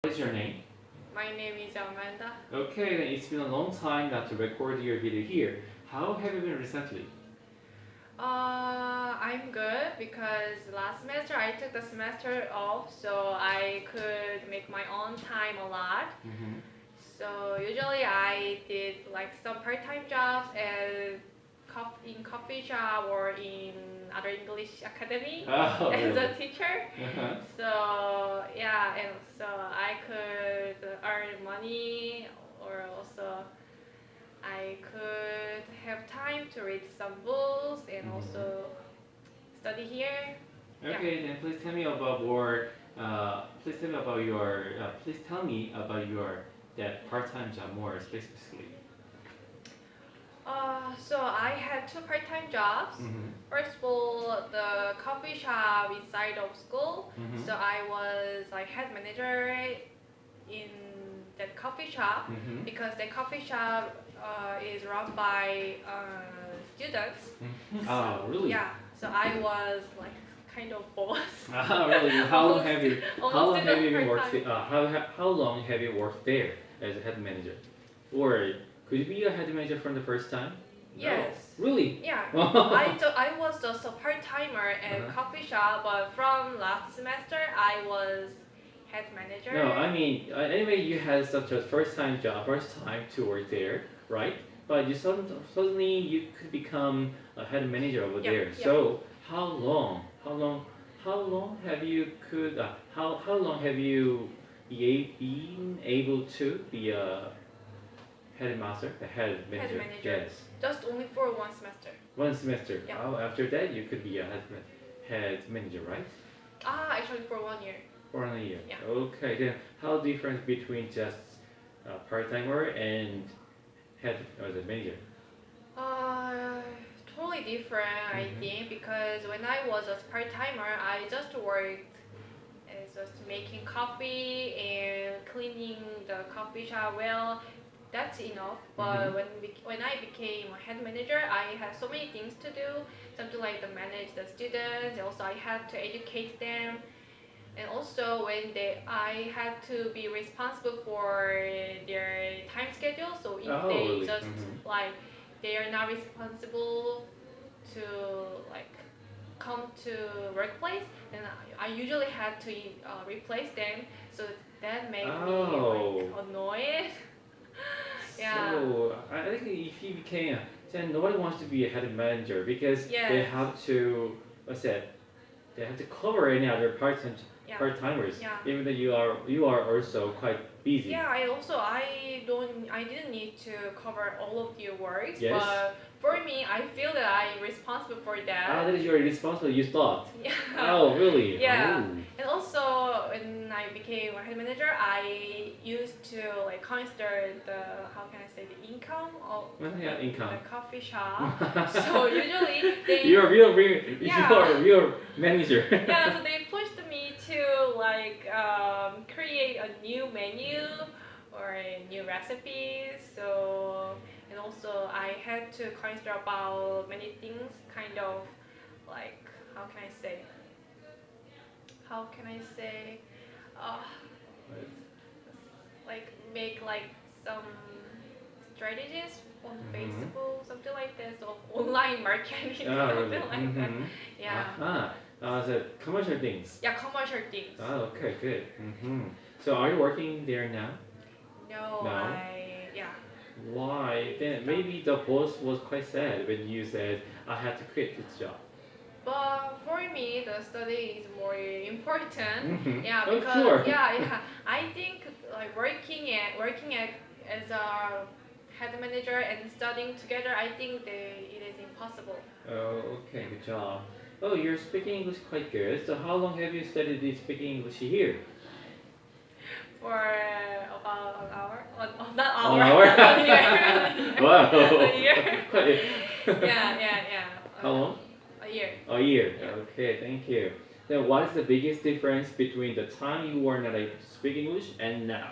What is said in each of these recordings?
What is your name? My name is Amanda. Okay, then it's been a long time not to record your video here. How have you been recently? I'm good because last semester I took the semester off, so I could make my own time a lot. Mm-hmm. So usually I did like some part-time jobs in coffee shop or in other English academy Oh, as really? a teacher. Uh-huh. So yeah, and so I could earn money, or also I could have time to read some books and Mhm. also study here. Okay, then please tell me about your that part-time job more specifically. So I had two part-time jobs. Mm-hmm. First of all, the coffee shop inside of school. Mm-hmm. So I was like head manager in that coffee shop Mm-hmm. because the coffee shop is run by students. Mm-hmm. So, Oh, really? Yeah. So I was like kind of boss. Ah, really? How long have you been part-time. how long have you worked there as a head manager? Or could you be a head manager from the first time? Yes. No. Really? Yeah, I was just a part-timer at Uh-huh. coffee shop, but from last semester I was head manager. No, I mean, anyway, you had such a first time to work there, right? But suddenly you could become a head manager over Yeah, there. yeah. So how long have you been able to be a headmaster, a head manager? manager. Yes, Just only for one semester. one semester. Yeah. Oh, after that you could be a head manager, right? Actually for 1 year. For a year. Yeah. Okay, then how difference between just part-timer and head as a manager? Totally different, I Mhm. think, because when I was a part-timer, I just worked as just making coffee and cleaning the coffee shop well. That's enough. But Mhm. when I became a head manager, I had so many things to do. Something like to manage the students. Also, I had to educate them. And also I had to be responsible for their time schedule. So if Oh, they really? just Mhm. like they are not responsible to like come to workplace, then I usually had to replace them. So that made me Oh. like annoyed. Yeah. So I think if you became, then nobody wants to be a head manager because they Yes. have to, what's that? They have to cover any other Yeah. part-timers, Yeah. even though you are also quite busy. Yeah, I didn't need to cover all of your works, Yes. but for me, I feel that I'm responsible for Ah, that. that is your responsibility. You thought. Yeah. Oh, really? Yeah. Oh. And also, when I became a head manager, I used to like consider the how can I say the income of Yeah, income. the coffee shop. So usually they You're a real Yeah. you're a real manager. yeah, so they pushed me to like create a new menu or a new recipes. So and also I had to consider about many things, kind of like how can I say, uh, like make like some strategies on Mhm. Facebook, something like this, of online marketing, Ah, something really? like that. Mhm. Yeah. The commercial things. Yeah, commercial things. Oh, okay, good. So are you working there now? No, No? yeah. Why? Then maybe the boss was quite sad when you said I had to quit this job. But for me, the study is more important. Mhm. Yeah, Oh, because sure. yeah. I think like working at as a head manager and studying together, I think it is impossible. Oh, okay, good job. Oh, you're speaking English quite good. So how long have you studied speaking English here? For about an hour, not hour, An hour? a year. Wow. A year. Quite- Yeah. How long? A year. A year. Yeah. Okay, thank you. Then what is the biggest difference between the time you were not able to speak English and now?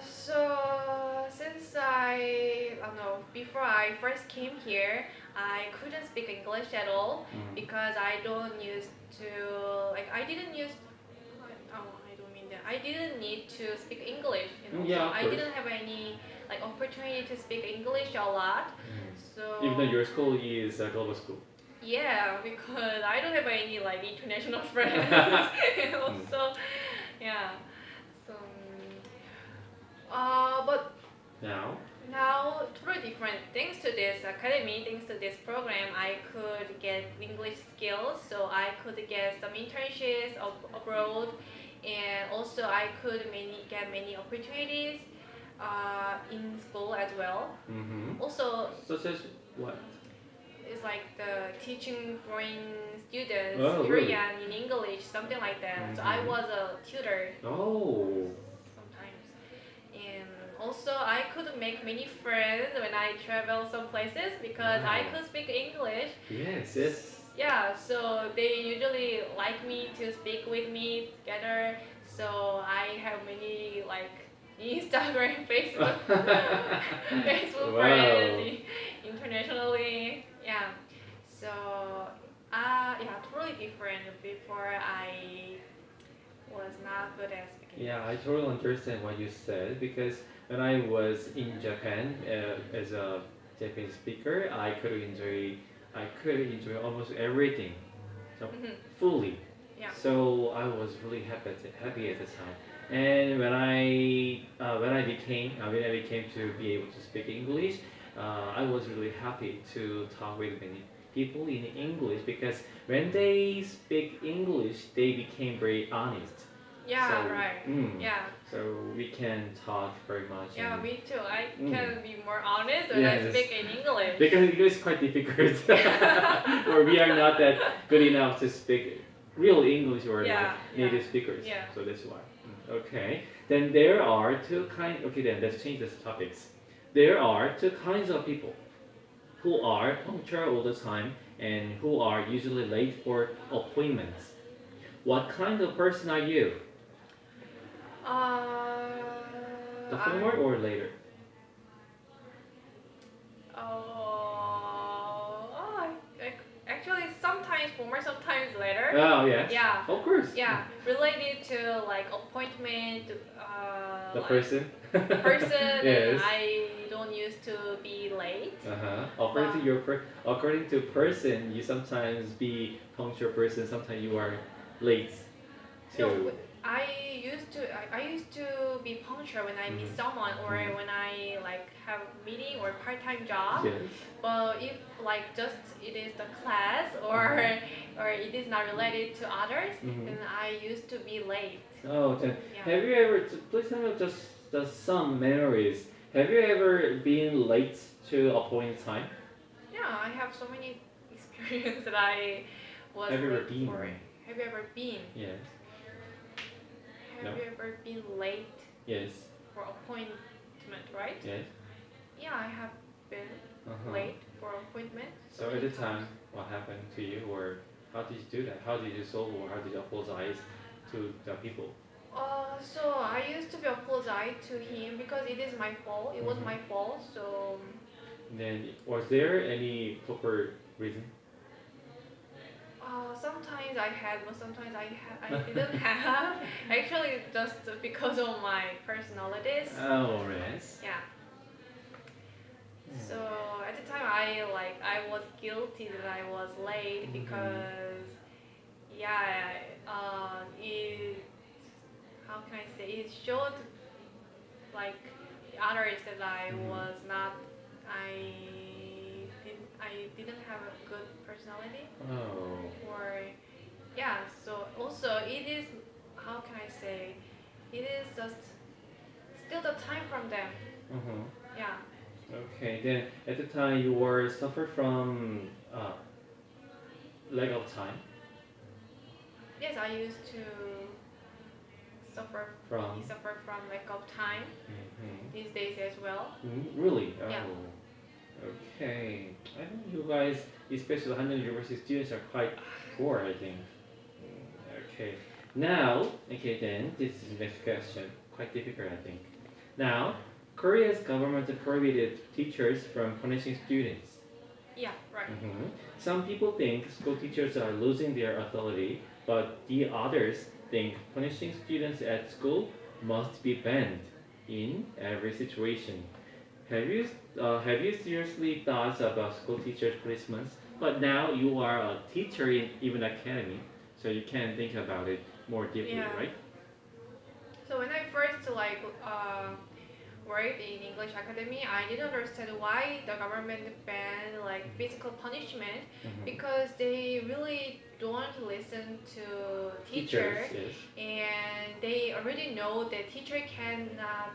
So since I don't know, before I first came here, I couldn't speak English at all Mhm. because I don't used to like I didn't use didn't need to speak English. Yeah, of I course. didn't have any like opportunity to speak English a lot. So Even though your school is a global school. yeah, because I don't have any like international friends. And also, yeah. So, but Now, now through different things to this academy, things to this program, I could get English skills. So I could get some internships abroad, and also I could get many opportunities in school as well. Also, such as what? it's like the teaching foreign students Oh, really? Korean in English, something like that. So I was a tutor Oh. sometimes, and also I could make many friends when I travel some places because I could speak English. Yes, yes. Yeah, so they usually like me to speak with me together. So I have many like Instagram, Facebook, Facebook Wow. friends internationally. Yeah, so yeah, totally different. Before I was not good at speaking. Yeah, I totally understand what you said because when I was in Japan as a Japanese speaker, I could enjoy almost everything, so fully. Yeah. So I was really happy at the time. And when I became to be able to speak English, I was really happy to talk with many people in English because when they speak English, they became very honest. Yeah, So, right. Yeah. So we can talk very much. Yeah, and- me too. I can be more honest when I Yes. speak in English. Because English is quite difficult, or we are not that good enough to speak real English or Yeah, like native speakers. yeah. So that's why. Okay. Then there are two kinds. Okay, then let's change the topics. There are two kinds of people who are punctual all the time and who are usually late for appointments. What kind of person are you? The former or later? Actually, sometimes former, sometimes later. Oh yes. Yeah. Of course. Yeah, related to like appointment. The like, person. The person. Yes. I don't used to be late. According to person, you sometimes be punctual person. Sometimes you are late. No, To I used to be punctual when I meet someone or when I like have meeting or part-time job. yes. But if like just it is the class or it is not related to others, then I used to be late. Oh, then Yeah. have you ever? Please tell me just some memories. Have you ever been late to appointed time? Yeah, I have so many experience that I was Have you ever late been? for. Have you ever been? Yes. Have No. you ever been late Yes. for appointment, right? Yes. Yeah, I have been late for appointment. So at the time, what happened to you, or how did you do that? How did you solve, or how did you apologize to the people? So I used to be apologize to him because it is my fault. It was my fault. So Then was there any proper reason? sometimes I had, but sometimes I didn't have. Actually, just because of my personalities. Oh, yes. Yeah. So at the time, I was guilty that I was late because it, how can I say, it showed like the others that I was not, I didn't have a good personality. Oh. Or yeah, so also it is, how can I say, it is just still the time from them. Yeah. Okay, then at the time you were suffer from lack of time. Yes, I used to suffer From lack of time these days as well. Really? Oh. Yeah. Okay. I think you guys, especially Hanyang University students, are quite poor, I think. Okay. Now, okay then, this is the next question. Quite difficult, I think. Now, Korea's government prohibited teachers from punishing students. Yeah, right. Some people think school teachers are losing their authority, but the others think punishing students at school must be banned in every situation. Have you seriously thought about school teachers' punishments? But now you are a teacher in even academy, so you can think about it more deeply, Yeah. right? So when I first worked in English academy, I didn't understand why the government banned like physical punishment Mhm. because they really don't listen to teachers, Yes. and they already know that teacher cannot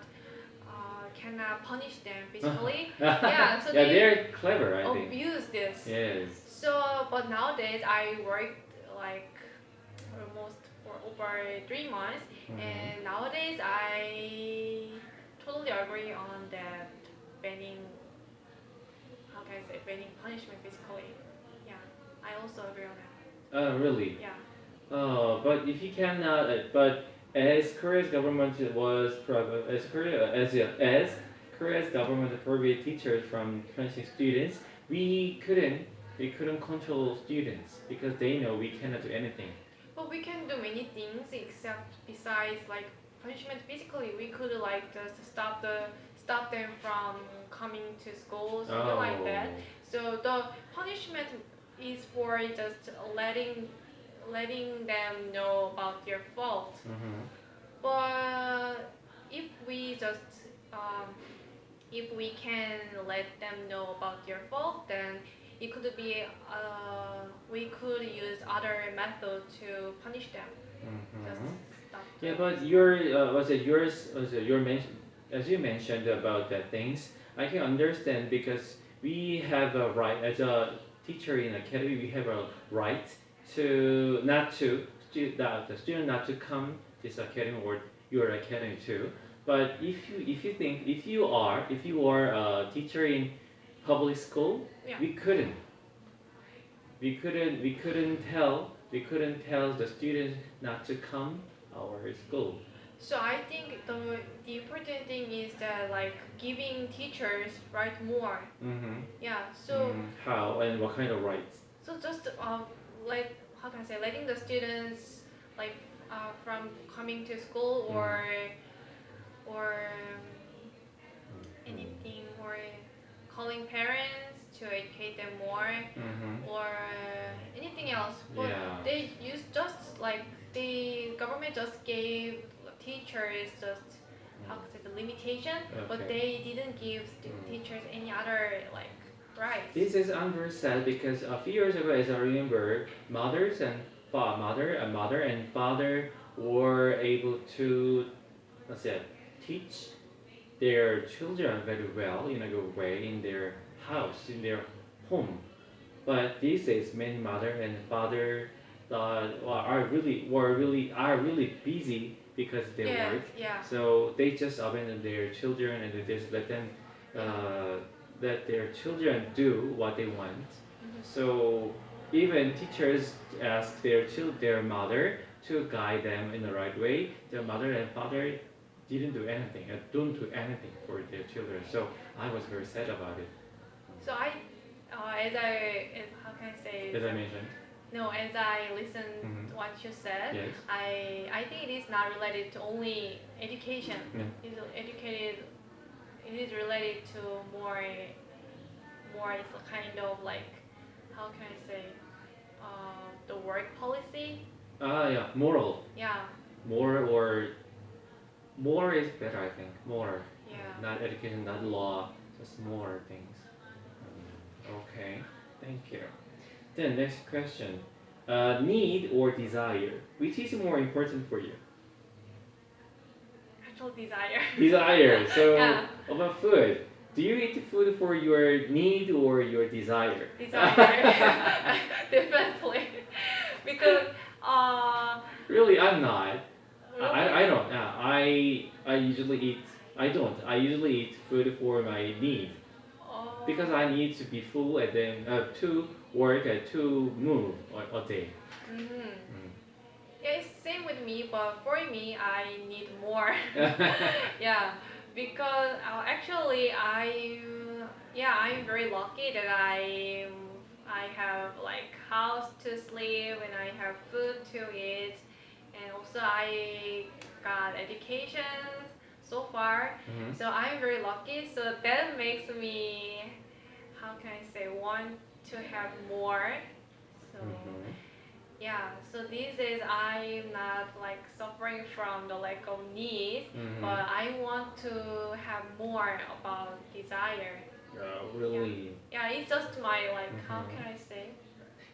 punish them physically. Yeah, so Yeah, they they're clever, I think. abuse this. Yes. So, but nowadays I worked like almost for over 3 months, Mhm. and nowadays I totally agree on that banning. How can I say banning punishment physically? Yeah, I also agree on that. Really? Yeah. Oh, but if you cannot, but as Korea's government was as Korea's government prohibited teachers from punishing students, we couldn't control students because they know we cannot do anything. But we can do many things except besides like punishment physically. We could like just stop them from coming to school, something like that. So the punishment is for just letting them know about your fault. Mm-hmm. But if we just if we can let them know about your fault, then it could be we could use other method to punish them. Just Mm-hmm. stop. Yeah, but your was it yours? Was it your mention? As you mentioned about the things, I can understand because we have a right as a teacher in academy. We have a right to not to the student not to come this academy or your academy too. But if you think if you are a teacher in public school, Yeah. we couldn't tell the students not to come our school. So I think the important thing is that like giving teachers right more. Mm-hmm. Yeah. So How and what kind of rights? so just like how can I say letting the students like from coming to school or anything or calling parents to educate them more Mm-hmm. or anything else. But Yeah. they use just like the government just gave teachers just how to say the limitation, but Okay. they didn't give teachers any other like rights. This is understood because a few years ago, as I remember, mother and father were able to, let's say, teach their children very well in a good way in their house, in their home. But these days, many mother and father are really busy because they Yeah, work. yeah. So they just abandon their children and they just let their children do what they want. So even teachers ask their mother to guide them in the right way. Their mother and father didn't do anything, don't do anything for their children. So I was very sad about it. So how can I say? As I mentioned. No, as I listened Mhm. to what you said, Yes. I think it is not related to only education. Yeah. It is related to more it's a kind of like how can I say the work policy. Yeah, moral. Yeah, More is better, I think. More. yeah. Not education, not law, just more things. Okay, thank you. Then next question. Need or desire? Which is more important for you? Actual desire. Desire. So Yeah. about food. Do you eat food for your need or your desire? Desire. Definitely. Because Really, I'm not. really? I don't. I usually eat. I don't. I usually eat food for my need because I need to be full and then to work and to move a day. Yeah, it's same with me, but for me, I need more. Yeah, because actually, I'm very lucky that I have like house to sleep and I have food to eat, and also I got education so far. Mhm. So I'm very lucky. So that makes me, how can I say, want to have more. So Mhm. yeah. So these days I'm not like suffering from the lack of needs, Mhm. but I want to have more about desire. Really. Yeah, it's just my like. How Mhm. can I say?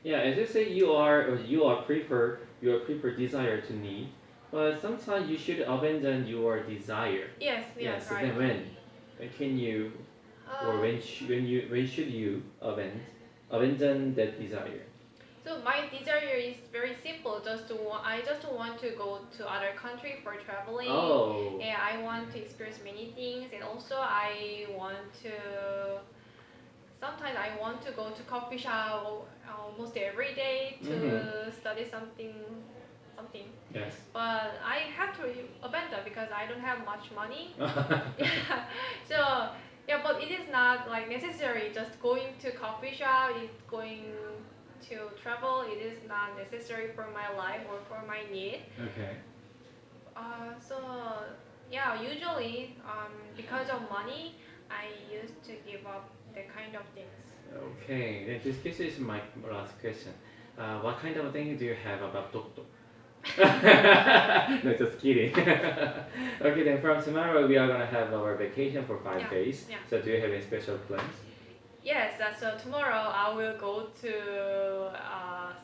Yeah, as you say, you are prefer desire to need, but sometimes you should abandon your desire. Yes. Yes. Yes. So Right. then when can you, or Um, when should you abandon that desire? So my desire is very simple. I just want to go to other country for traveling. Oh. Yeah, I want to experience many things, and also I want to. Sometimes I want to go to coffee shop almost every day to Mhm. study something, something. Yes. But I have to abandon because I don't have much money. Yeah. So yeah, but it is not like necessary. Just going to coffee shop is going to travel. It is not necessary for my life or for my need. Okay. So yeah, usually because of money, I used to give up the kind of things. Okay. Then this is my last question. What kind of thing do you have about doctor? No, just kidding. Okay, then from tomorrow we are gonna have our vacation for 5 days. Yeah. So do you have any special plans? Yes, so tomorrow I will go to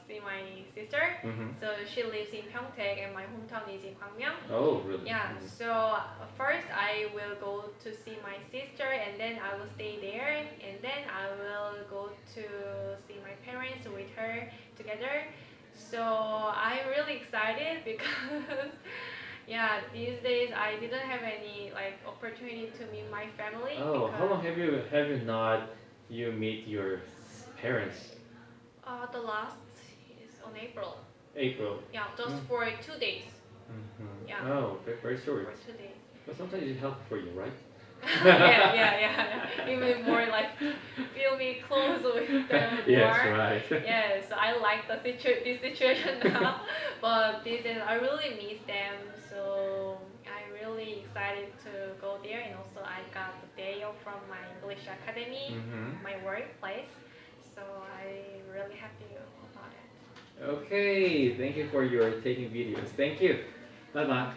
see my sister. Mm-hmm. So she lives in Pyeongtaek and my hometown is in Gwangmyeong. Oh, really? Yeah, Mhm. so first I will go to see my sister and then I will stay there and then I will go to see my parents with her together. So I'm really excited because yeah, these days I didn't have any like opportunity to meet my family Oh, how because long have you not you meet your parents? the last is on April. April. Yeah, just Mm. for 2 days. Mm-hmm. Yeah. Oh, very short. For 2 days. But sometimes it's helpful for you, right? Yeah. Even more like feel me close with them more. Yes, right. Yes, I like this situation now, but these days I really miss them. So I'm really excited to go there, and also I got the day off from my English academy, Mm-hmm. my workplace. So I'm really happy about it. Okay, thank you for your taking videos. Thank you. Bye bye.